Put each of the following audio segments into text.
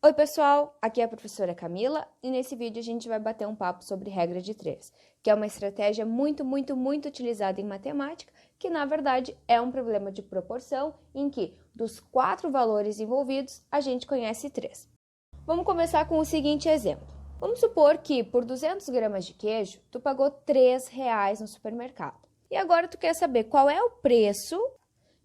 Oi pessoal, aqui é a professora Camila e nesse vídeo a gente vai bater um papo sobre regra de 3, que é uma estratégia muito utilizada em matemática, que na verdade é um problema de proporção em que dos 4 valores envolvidos a gente conhece 3. Vamos começar com o seguinte exemplo. Vamos supor que por 200 gramas de queijo tu pagou R$3 no supermercado e agora tu quer saber qual é o preço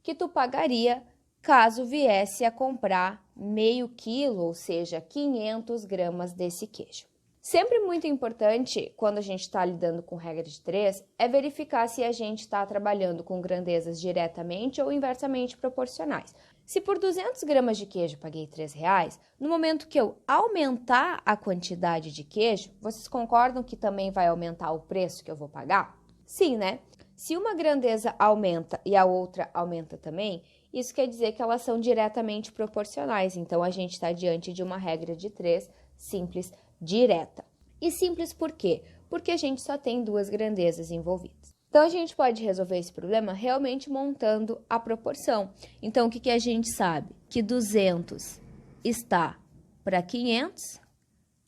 que tu pagaria caso viesse a comprar meio quilo, ou seja, 500 gramas desse queijo. Sempre muito importante, quando a gente está lidando com regra de 3, é verificar se a gente está trabalhando com grandezas diretamente ou inversamente proporcionais. Se por 200 gramas de queijo eu paguei R$3, no momento que eu aumentar a quantidade de queijo, vocês concordam que também vai aumentar o preço que eu vou pagar? Sim, né? Se uma grandeza aumenta e a outra aumenta também, isso quer dizer que elas são diretamente proporcionais. Então, a gente está diante de uma regra de 3 simples, direta. E simples por quê? Porque a gente só tem 2 grandezas envolvidas. Então, a gente pode resolver esse problema realmente montando a proporção. Então, o que a gente sabe? Que 200 está para 500,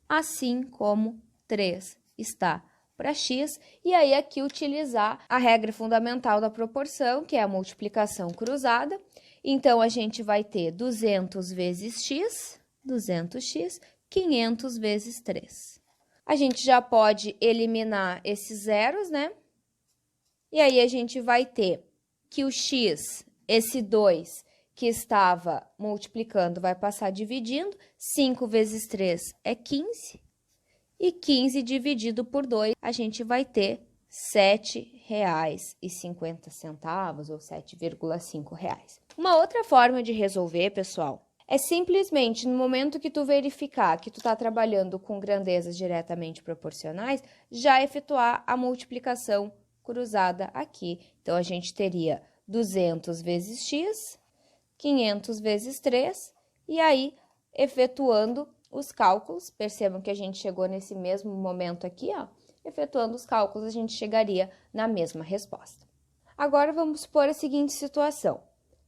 assim como 3 está para x, e aí aqui utilizar a regra fundamental da proporção, que é a multiplicação cruzada. Então, a gente vai ter 200 vezes x, 200x, 500 vezes 3. A gente já pode eliminar esses zeros, né? E aí, a gente vai ter que o x, esse 2 que estava multiplicando, vai passar dividindo. 5 vezes 3 é 15. E 15 dividido por 2, a gente vai ter R$7,50 ou R$7,5. Uma outra forma de resolver, pessoal, é simplesmente no momento que tu verificar que tu está trabalhando com grandezas diretamente proporcionais, já efetuar a multiplicação cruzada aqui. Então, a gente teria 200 vezes x, 500 vezes 3, e aí, efetuando os cálculos, percebam que a gente chegou nesse mesmo momento aqui, ó. Efetuando os cálculos, a gente chegaria na mesma resposta. Agora, vamos supor a seguinte situação.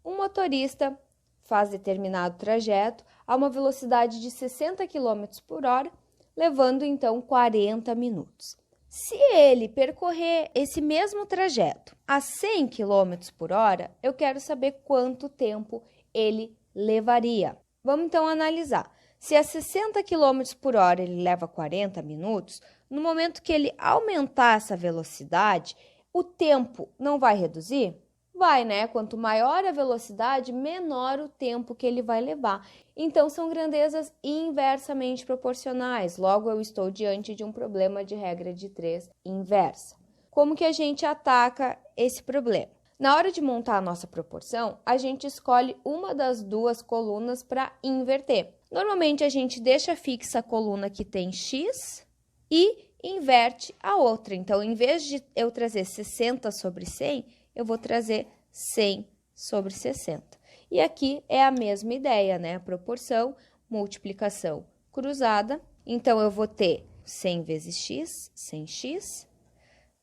Um motorista faz determinado trajeto a uma velocidade de 60 km por hora, levando, então, 40 minutos. Se ele percorrer esse mesmo trajeto a 100 km por hora, eu quero saber quanto tempo ele levaria. Vamos, então, analisar. Se a 60 km por hora ele leva 40 minutos, no momento que ele aumentar essa velocidade, o tempo não vai reduzir? Vai, né? Quanto maior a velocidade, menor o tempo que ele vai levar. Então, são grandezas inversamente proporcionais. Logo, eu estou diante de um problema de regra de 3 inversa. Como que a gente ataca esse problema? Na hora de montar a nossa proporção, a gente escolhe uma das 2 colunas para inverter. Normalmente, a gente deixa fixa a coluna que tem x e inverte a outra. Então, em vez de eu trazer 60 sobre 100, eu vou trazer 100 sobre 60. E aqui é a mesma ideia, né? A proporção, multiplicação cruzada. Então, eu vou ter 100 vezes x, 100x,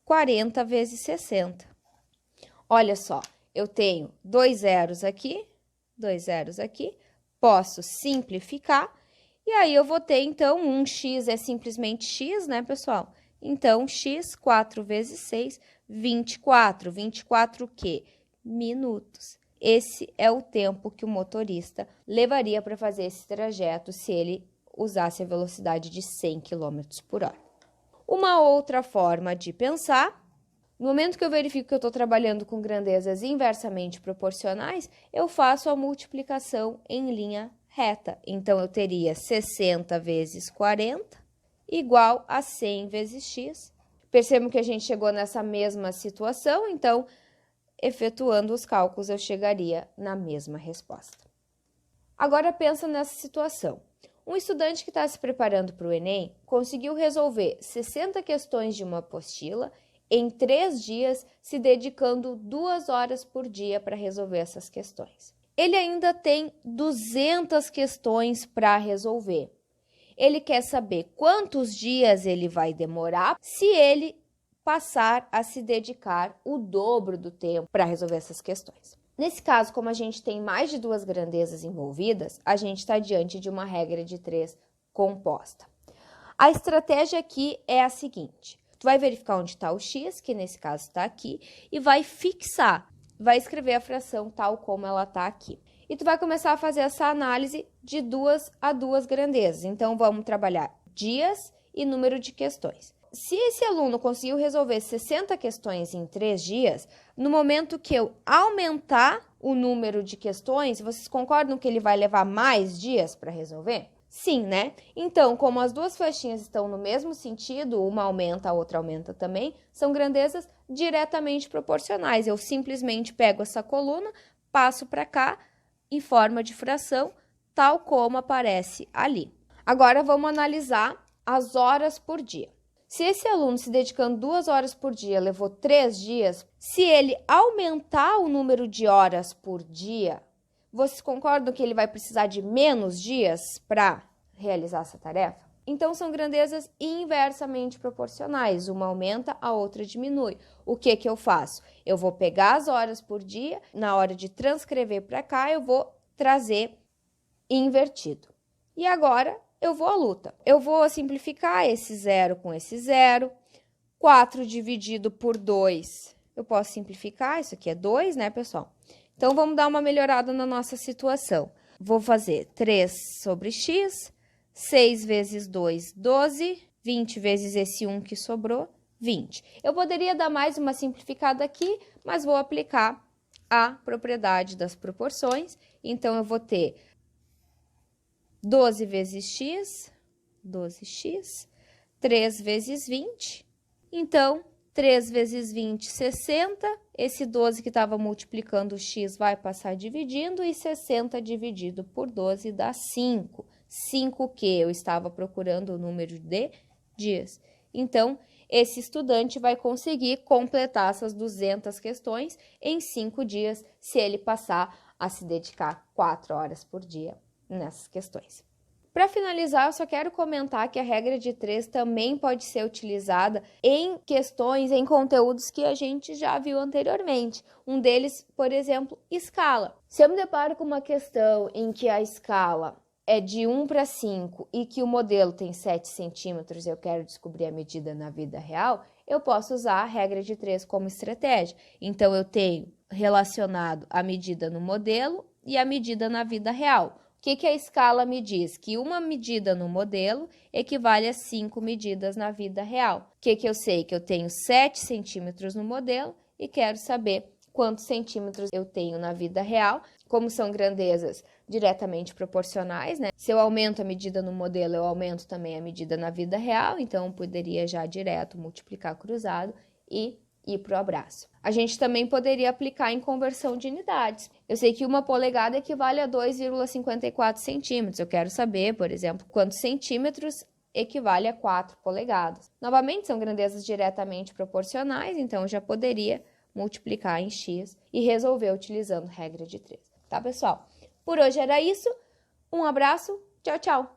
40 vezes 60. Olha só, eu tenho 2 zeros aqui, 2 zeros aqui. Posso simplificar, e aí eu vou ter, então, 1x é simplesmente x, né, pessoal? Então, x, 4 vezes 6, 24. 24 o quê? Minutos. Esse é o tempo que o motorista levaria para fazer esse trajeto se ele usasse a velocidade de 100 km por hora. Uma outra forma de pensar, no momento que eu verifico que eu estou trabalhando com grandezas inversamente proporcionais, eu faço a multiplicação em linha reta. Então, eu teria 60 vezes 40 igual a 100 vezes x. Percebam que a gente chegou nessa mesma situação, então, efetuando os cálculos, eu chegaria na mesma resposta. Agora, pensa nessa situação. Um estudante que está se preparando para o Enem conseguiu resolver 60 questões de uma apostila em 3 dias, se dedicando 2 horas por dia para resolver essas questões. Ele ainda tem 200 questões para resolver. Ele quer saber quantos dias ele vai demorar se ele passar a se dedicar o dobro do tempo para resolver essas questões. Nesse caso, como a gente tem mais de duas grandezas envolvidas, a gente está diante de uma regra de 3 composta. A estratégia aqui é a seguinte: tu vai verificar onde está o x, que nesse caso está aqui, e vai fixar, vai escrever a fração tal como ela está aqui. E tu vai começar a fazer essa análise de 2 a 2 grandezas. Então, vamos trabalhar dias e número de questões. Se esse aluno conseguiu resolver 60 questões em 3 dias, no momento que eu aumentar o número de questões, vocês concordam que ele vai levar mais dias para resolver? Sim, né? Então, como as duas flechinhas estão no mesmo sentido, uma aumenta, a outra aumenta também, são grandezas diretamente proporcionais. Eu simplesmente pego essa coluna, passo para cá, em forma de fração, tal como aparece ali. Agora, vamos analisar as horas por dia. Se esse aluno se dedicando 2 horas por dia levou 3 dias, se ele aumentar o número de horas por dia, vocês concordam que ele vai precisar de menos dias para realizar essa tarefa? Então, são grandezas inversamente proporcionais. Uma aumenta, a outra diminui. O que eu faço? Eu vou pegar as horas por dia, na hora de transcrever para cá, eu vou trazer invertido. E agora, eu vou à luta. Eu vou simplificar esse 0 com esse 0. 4 dividido por 2. Eu posso simplificar, isso aqui é 2, né, pessoal? Então, vamos dar uma melhorada na nossa situação. Vou fazer 3 sobre x, 6 vezes 2, 12, 20 vezes esse 1 que sobrou, 20. Eu poderia dar mais uma simplificada aqui, mas vou aplicar a propriedade das proporções. Então, eu vou ter 12 vezes x, 12x, 3 vezes 20. Então, 3 vezes 20, 60. Esse 12 que estava multiplicando o x vai passar dividindo e 60 dividido por 12 dá 5. 5 que eu estava procurando o número de dias. Então, esse estudante vai conseguir completar essas 200 questões em 5 dias, se ele passar a se dedicar 4 horas por dia nessas questões. Para finalizar, eu só quero comentar que a regra de 3 também pode ser utilizada em questões, em conteúdos que a gente já viu anteriormente. Um deles, por exemplo, escala. Se eu me deparo com uma questão em que a escala é de 1 para 5 e que o modelo tem 7 centímetros e eu quero descobrir a medida na vida real, eu posso usar a regra de 3 como estratégia. Então, eu tenho relacionado a medida no modelo e a medida na vida real. O que a escala me diz? Que uma medida no modelo equivale a 5 medidas na vida real. O que eu sei? Que eu tenho 7 centímetros no modelo e quero saber quantos centímetros eu tenho na vida real. Como são grandezas diretamente proporcionais, né? Se eu aumento a medida no modelo, eu aumento também a medida na vida real. Então, eu poderia já direto multiplicar cruzado e ir para o abraço. A gente também poderia aplicar em conversão de unidades. Eu sei que 1 polegada equivale a 2,54 centímetros. Eu quero saber, por exemplo, quantos centímetros equivale a 4 polegadas. Novamente, são grandezas diretamente proporcionais, então eu já poderia multiplicar em x e resolver utilizando regra de 3. Tá, pessoal? Por hoje era isso. Um abraço. Tchau, tchau!